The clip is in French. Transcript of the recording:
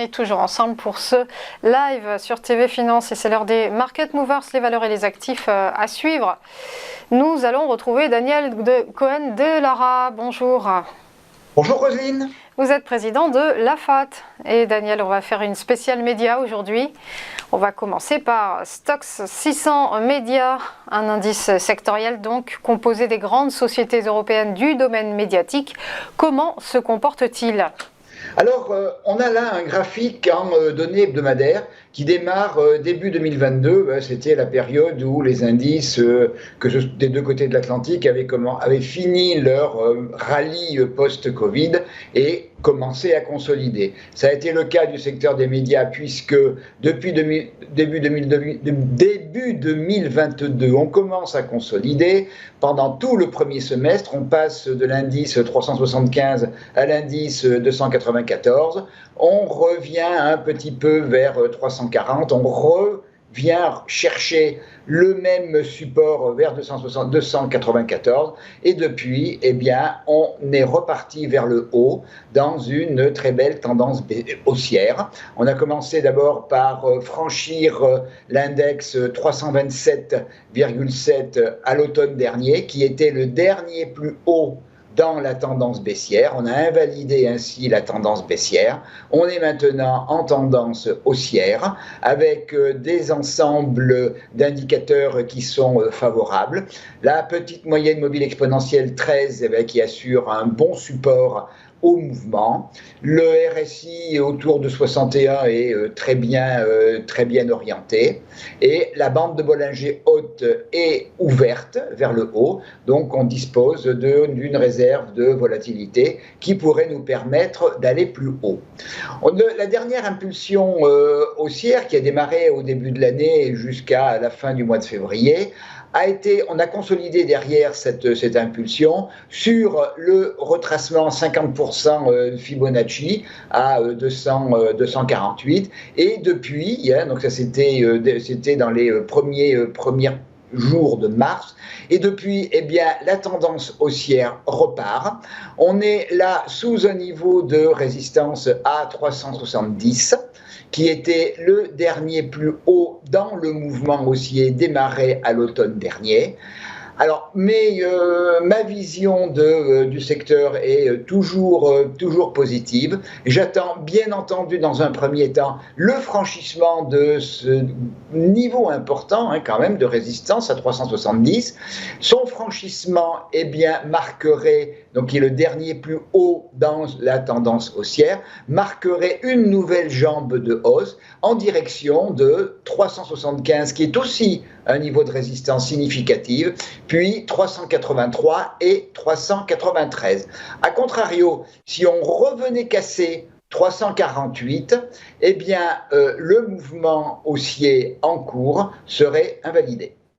est toujours ensemble pour ce live sur TV Finance et c'est l'heure des Market Movers, les valeurs et les actifs à suivre. Nous allons retrouver Daniel Cohen de Lara. Bonjour. Bonjour Roselyne. Vous êtes président de l'AFAT. Et Daniel, on va faire une spéciale média aujourd'hui. On va commencer par Stoxx 600 Média, un indice sectoriel donc composé des grandes sociétés européennes du domaine médiatique. Comment se comporte-t-il ? Alors, on a là un graphique en données hebdomadaires qui démarre début 2022. C'était la période où les indices des deux côtés de l'Atlantique avaient fini leur rallye post-Covid et commencé à consolider. Ça a été le cas du secteur des médias puisque depuis début 2022, on commence à consolider. Pendant tout le premier semestre, on passe de l'indice 375 à l'indice 294. On revient un petit peu vers 340. On revient chercher le même support vers 294 et depuis, eh bien, on est reparti vers le haut dans une très belle tendance haussière. On a commencé d'abord par franchir l'index 327,7 à l'automne dernier, qui était le dernier plus haut dans la tendance baissière. On a invalidé ainsi la tendance baissière. On est maintenant en tendance haussière avec des ensembles d'indicateurs qui sont favorables. La petite moyenne mobile exponentielle 13 qui assure un bon support au mouvement. Le RSI autour de 61 est très bien orienté et la bande de Bollinger haute est ouverte vers le haut, donc on dispose d'une réserve de volatilité qui pourrait nous permettre d'aller plus haut. La dernière impulsion haussière qui a démarré au début de l'année jusqu'à la fin du mois de février on a consolidé derrière cette impulsion sur le retracement 50% Fibonacci à 248 et depuis, donc ça c'était dans les premiers jours de mars, et depuis, eh bien, la tendance haussière repart. On est là sous un niveau de résistance à 370, qui était le dernier plus haut dans le mouvement haussier démarré à l'automne dernier. Alors, ma vision du secteur est toujours positive. J'attends bien entendu dans un premier temps le franchissement de ce niveau important quand même de résistance à 370. Son franchissement marquerait, donc qui est le dernier plus haut dans la tendance haussière, marquerait une nouvelle jambe de hausse en direction de 375 qui est aussi un niveau de résistance significative, puis 383 et 393. A contrario, si on revenait casser 348, eh bien, le mouvement haussier en cours serait invalidé.